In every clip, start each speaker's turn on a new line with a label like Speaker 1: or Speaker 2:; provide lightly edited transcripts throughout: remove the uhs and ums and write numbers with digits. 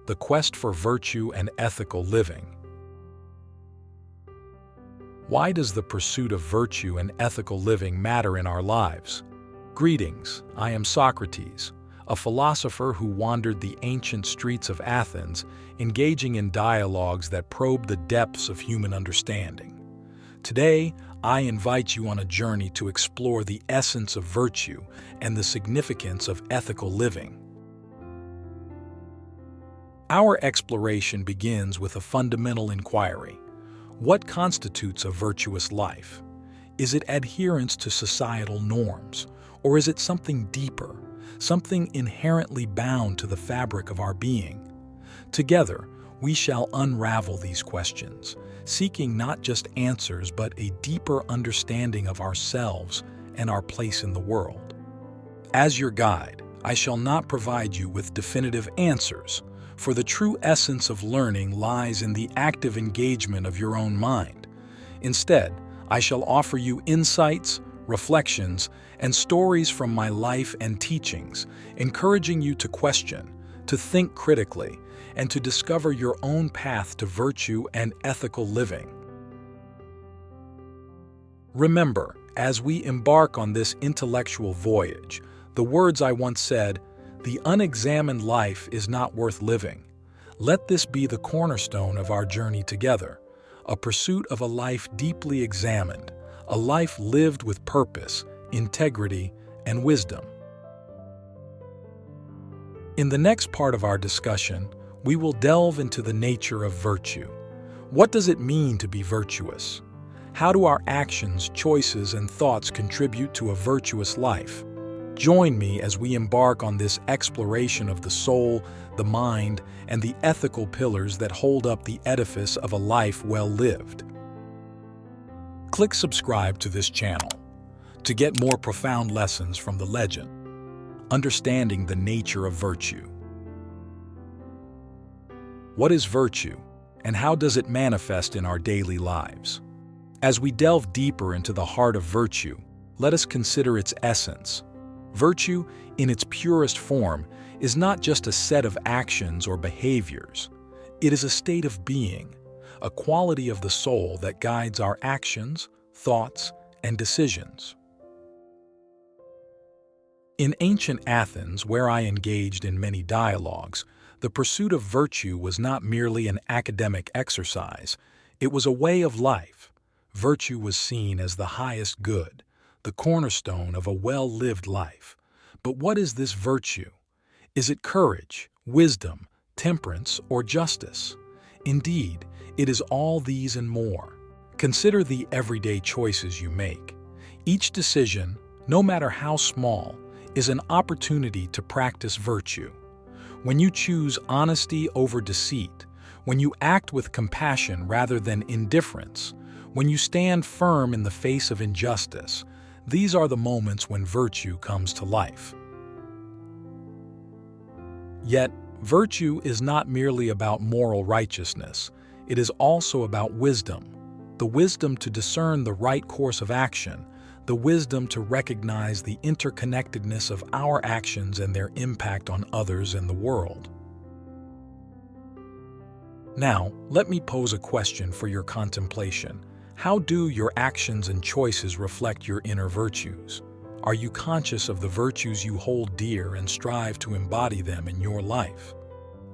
Speaker 1: the quest for virtue and ethical living. Why does the pursuit of virtue and ethical living matter in our lives? Greetings, I am Socrates, a philosopher who wandered the ancient streets of Athens, engaging in dialogues that probe the depths of human understanding. Today, I invite you on a journey to explore the essence of virtue and the significance of ethical living. Our exploration begins with a fundamental inquiry. What constitutes a virtuous life? Is it adherence to societal norms, or is it something deeper, something inherently bound to the fabric of our being? Together, we shall unravel these questions, seeking not just answers but a deeper understanding of ourselves and our place in the world. As your guide, I shall not provide you with definitive answers, for the true essence of learning lies in the active engagement of your own mind. Instead, I shall offer you insights, reflections, and stories from my life and teachings, encouraging you to question, to think critically, and to discover your own path to virtue and ethical living. Remember, as we embark on this intellectual voyage, the words I once said, "The unexamined life is not worth living." Let this be the cornerstone of our journey together, a pursuit of a life deeply examined, a life lived with purpose, integrity, and wisdom. In the next part of our discussion, we will delve into the nature of virtue. What does it mean to be virtuous? How do our actions, choices, and thoughts contribute to a virtuous life? Join me as we embark on this exploration of the soul, the mind, and the ethical pillars that hold up the edifice of a life well lived. Click subscribe to this channel to get more profound lessons from the legend, understanding the nature of virtue. What is virtue, and how does it manifest in our daily lives? As we delve deeper into the heart of virtue, let us consider its essence. Virtue, in its purest form, is not just a set of actions or behaviors. It is a state of being, a quality of the soul that guides our actions, thoughts, and decisions. In ancient Athens, where I engaged in many dialogues, the pursuit of virtue was not merely an academic exercise, it was a way of life. Virtue was seen as the highest good, the cornerstone of a well-lived life. But what is this virtue? Is it courage, wisdom, temperance, or justice? Indeed, it is all these and more. Consider the everyday choices you make. Each decision, no matter how small, is an opportunity to practice virtue. When you choose honesty over deceit, when you act with compassion rather than indifference, when you stand firm in the face of injustice, these are the moments when virtue comes to life. Yet, virtue is not merely about moral righteousness. It is also about wisdom, the wisdom to discern the right course of action, the wisdom to recognize the interconnectedness of our actions and their impact on others and the world. Now, let me pose a question for your contemplation. How do your actions and choices reflect your inner virtues? Are you conscious of the virtues you hold dear and strive to embody them in your life?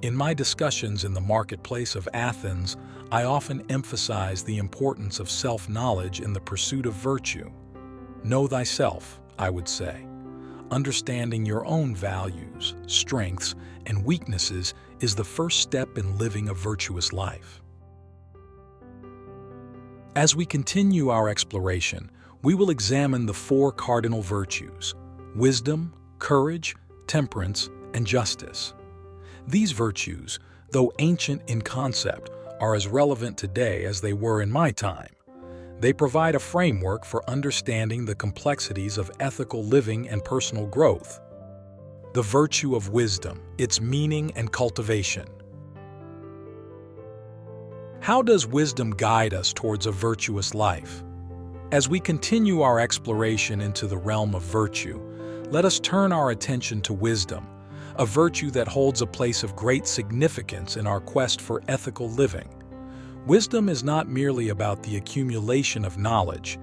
Speaker 1: In my discussions in the marketplace of Athens, I often emphasize the importance of self-knowledge in the pursuit of virtue. Know thyself, I would say. Understanding your own values, strengths, and weaknesses is the first step in living a virtuous life. As we continue our exploration, we will examine the four cardinal virtues: wisdom, courage, temperance, and justice. These virtues, though ancient in concept, are as relevant today as they were in my time. They provide a framework for understanding the complexities of ethical living and personal growth. The virtue of wisdom, its meaning and cultivation. How does wisdom guide us towards a virtuous life? As we continue our exploration into the realm of virtue, let us turn our attention to wisdom, a virtue that holds a place of great significance in our quest for ethical living. Wisdom is not merely about the accumulation of knowledge,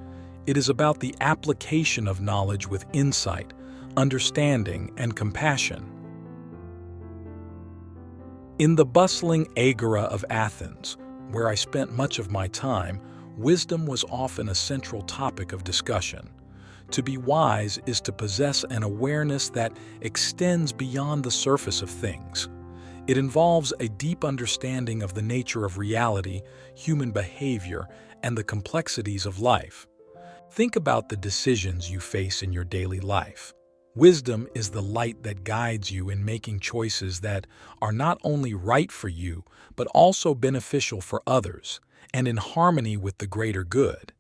Speaker 1: it is about the application of knowledge with insight, understanding, and compassion. In the bustling agora of Athens, where I spent much of my time, wisdom was often a central topic of discussion. To be wise is to possess an awareness that extends beyond the surface of things. It involves a deep understanding of the nature of reality, human behavior, and the complexities of life. Think about the decisions you face in your daily life. Wisdom is the light that guides you in making choices that are not only right for you, but also beneficial for others, and in harmony with the greater good.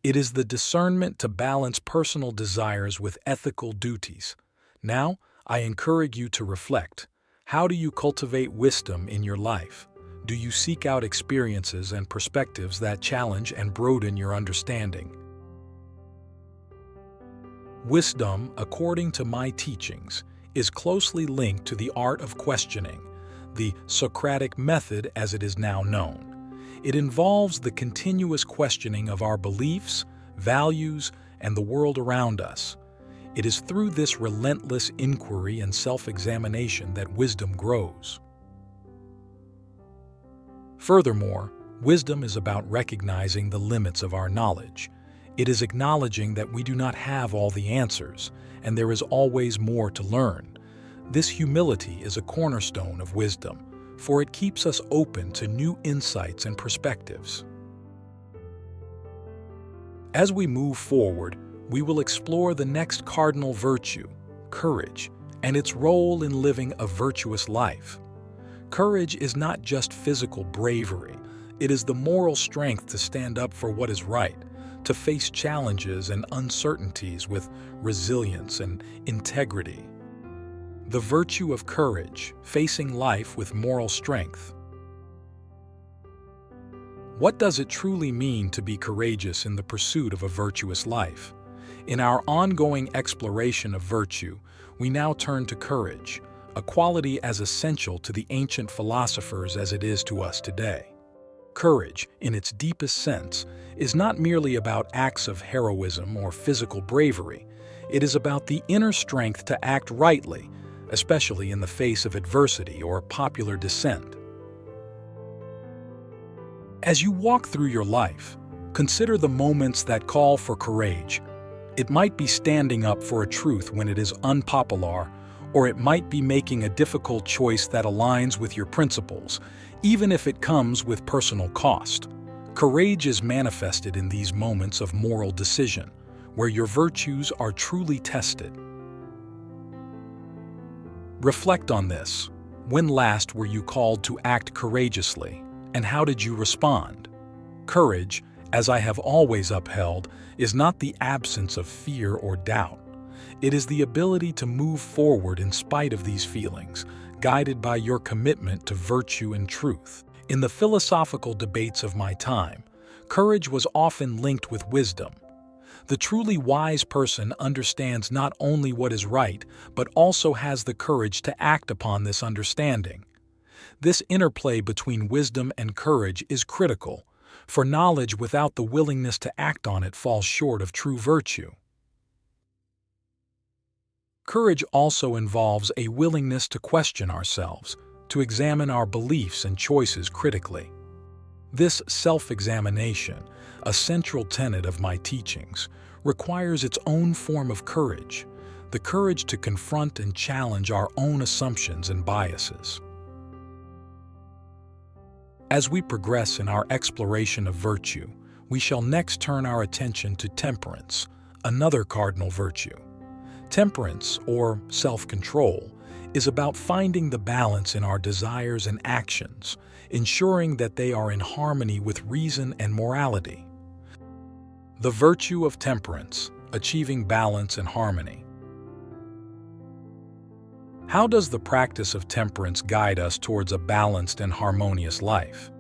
Speaker 1: It is the discernment to balance personal desires with ethical duties. Now, I encourage you to reflect. How do you cultivate wisdom in your life? Do you seek out experiences and perspectives that challenge and broaden your understanding? Wisdom, according to my teachings, is closely linked to the art of questioning, the Socratic method as it is now known. It involves the continuous questioning of our beliefs, values, and the world around us. It is through this relentless inquiry and self-examination that wisdom grows. Furthermore, wisdom is about recognizing the limits of our knowledge. It is acknowledging that we do not have all the answers, and there is always more to learn. This humility is a cornerstone of wisdom, for it keeps us open to new insights and perspectives. As we move forward, we will explore the next cardinal virtue, courage, and its role in living a virtuous life. Courage is not just physical bravery, it is the moral strength to stand up for what is right, to face challenges and uncertainties with resilience and integrity. The virtue of courage, facing life with moral strength. What does it truly mean to be courageous in the pursuit of a virtuous life? In our ongoing exploration of virtue, we now turn to courage, a quality as essential to the ancient philosophers as it is to us today. Courage, in its deepest sense, is not merely about acts of heroism or physical bravery. It is about the inner strength to act rightly, especially in the face of adversity or popular dissent. As you walk through your life, consider the moments that call for courage. It might be standing up for a truth when it is unpopular, or it might be making a difficult choice that aligns with your principles, even if it comes with personal cost. Courage is manifested in these moments of moral decision, where your virtues are truly tested. Reflect on this. When last were you called to act courageously, and how did you respond? Courage, as I have always upheld, is not the absence of fear or doubt. It is the ability to move forward in spite of these feelings, guided by your commitment to virtue and truth. In the philosophical debates of my time, courage was often linked with wisdom. The truly wise person understands not only what is right, but also has the courage to act upon this understanding. This interplay between wisdom and courage is critical, for knowledge without the willingness to act on it falls short of true virtue. Courage also involves a willingness to question ourselves, to examine our beliefs and choices critically. This self-examination, a central tenet of my teachings, requires its own form of courage, the courage to confront and challenge our own assumptions and biases. As we progress in our exploration of virtue, we shall next turn our attention to temperance, another cardinal virtue. Temperance, or self-control, is about finding the balance in our desires and actions, ensuring that they are in harmony with reason and morality. The virtue of temperance, achieving balance and harmony. How does the practice of temperance guide us towards a balanced and harmonious life?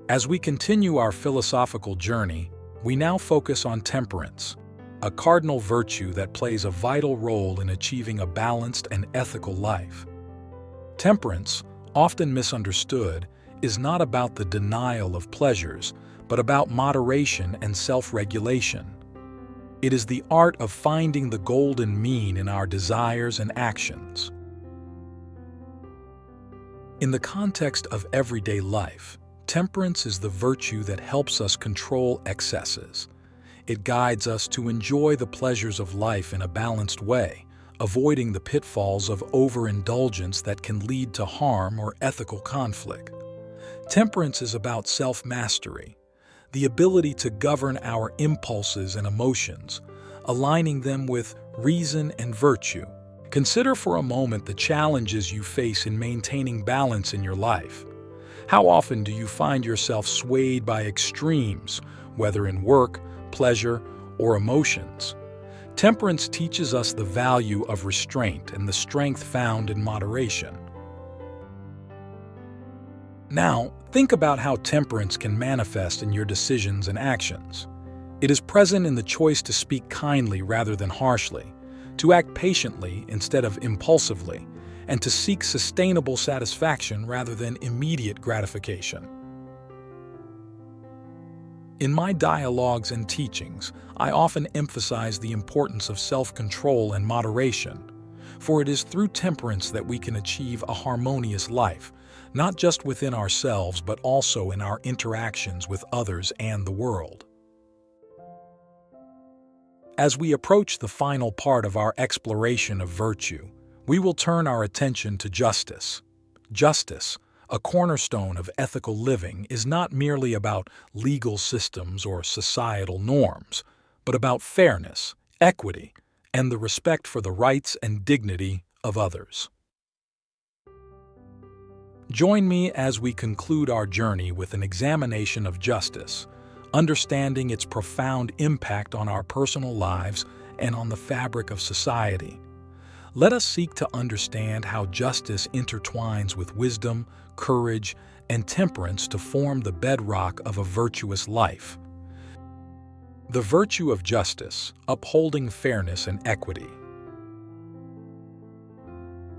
Speaker 1: As we continue our philosophical journey, we now focus on temperance, a cardinal virtue that plays a vital role in achieving a balanced and ethical life. Temperance, often misunderstood, is not about the denial of pleasures, but about moderation and self-regulation. It is the art of finding the golden mean in our desires and actions. In the context of everyday life, temperance is the virtue that helps us control excesses. It guides us to enjoy the pleasures of life in a balanced way, avoiding the pitfalls of overindulgence that can lead to harm or ethical conflict. Temperance is about self-mastery, the ability to govern our impulses and emotions, aligning them with reason and virtue. Consider for a moment the challenges you face in maintaining balance in your life. How often do you find yourself swayed by extremes, whether in work, pleasure, or emotions? Temperance teaches us the value of restraint and the strength found in moderation. Now, think about how temperance can manifest in your decisions and actions. It is present in the choice to speak kindly rather than harshly, to act patiently instead of impulsively, and to seek sustainable satisfaction rather than immediate gratification. In my dialogues and teachings, I often emphasize the importance of self-control and moderation, for it is through temperance that we can achieve a harmonious life, not just within ourselves but also in our interactions with others and the world. As we approach the final part of our exploration of virtue, we will turn our attention to justice. Justice, a cornerstone of ethical living, is not merely about legal systems or societal norms, but about fairness, equity, and the respect for the rights and dignity of others. Join me as we conclude our journey with an examination of justice, understanding its profound impact on our personal lives and on the fabric of society. Let us seek to understand how justice intertwines with wisdom, courage, and temperance to form the bedrock of a virtuous life. The virtue of justice, upholding fairness and equity.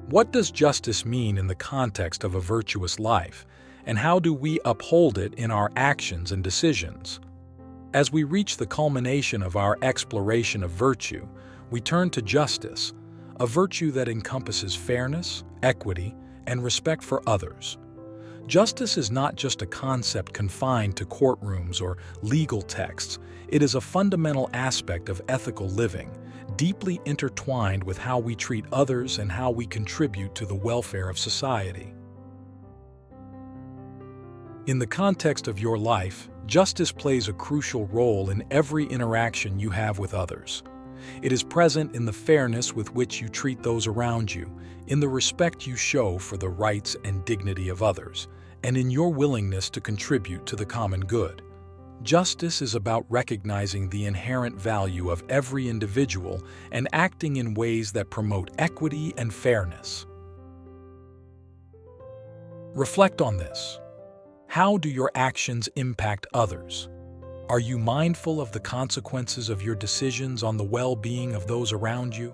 Speaker 1: What does justice mean in the context of a virtuous life, and how do we uphold it in our actions and decisions? As we reach the culmination of our exploration of virtue, we turn to justice, a virtue that encompasses fairness, equity, and respect for others. Justice is not just a concept confined to courtrooms or legal texts. It is a fundamental aspect of ethical living, deeply intertwined with how we treat others and how we contribute to the welfare of society. In the context of your life, justice plays a crucial role in every interaction you have with others. It is present in the fairness with which you treat those around you, in the respect you show for the rights and dignity of others, and in your willingness to contribute to the common good. Justice is about recognizing the inherent value of every individual and acting in ways that promote equity and fairness. Reflect on this. How do your actions impact others? Are you mindful of the consequences of your decisions on the well-being of those around you?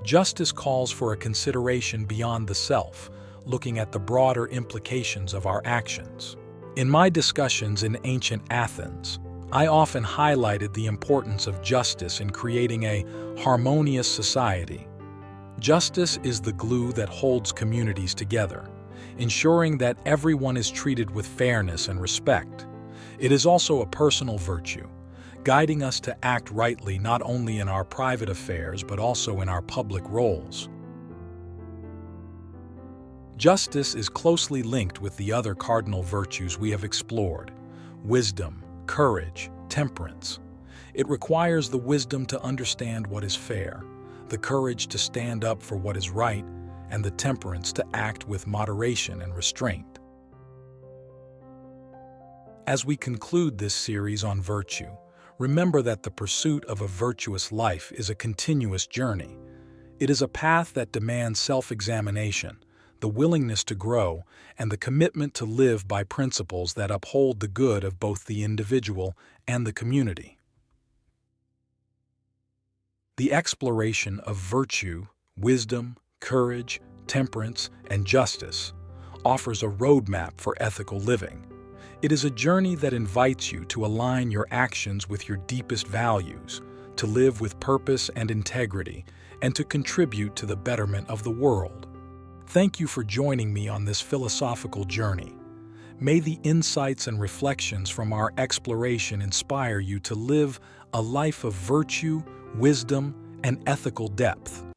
Speaker 1: Justice calls for a consideration beyond the self, looking at the broader implications of our actions. In my discussions in ancient Athens, I often highlighted the importance of justice in creating a harmonious society. Justice is the glue that holds communities together, ensuring that everyone is treated with fairness and respect. It is also a personal virtue, guiding us to act rightly not only in our private affairs but also in our public roles. Justice is closely linked with the other cardinal virtues we have explored: wisdom, courage, temperance. It requires the wisdom to understand what is fair, the courage to stand up for what is right, and the temperance to act with moderation and restraint. As we conclude this series on virtue, remember that the pursuit of a virtuous life is a continuous journey. It is a path that demands self-examination, the willingness to grow, and the commitment to live by principles that uphold the good of both the individual and the community. The exploration of virtue, wisdom, courage, temperance, and justice, offers a roadmap for ethical living. It is a journey that invites you to align your actions with your deepest values, to live with purpose and integrity, and to contribute to the betterment of the world. Thank you for joining me on this philosophical journey. May the insights and reflections from our exploration inspire you to live a life of virtue, wisdom, and ethical depth.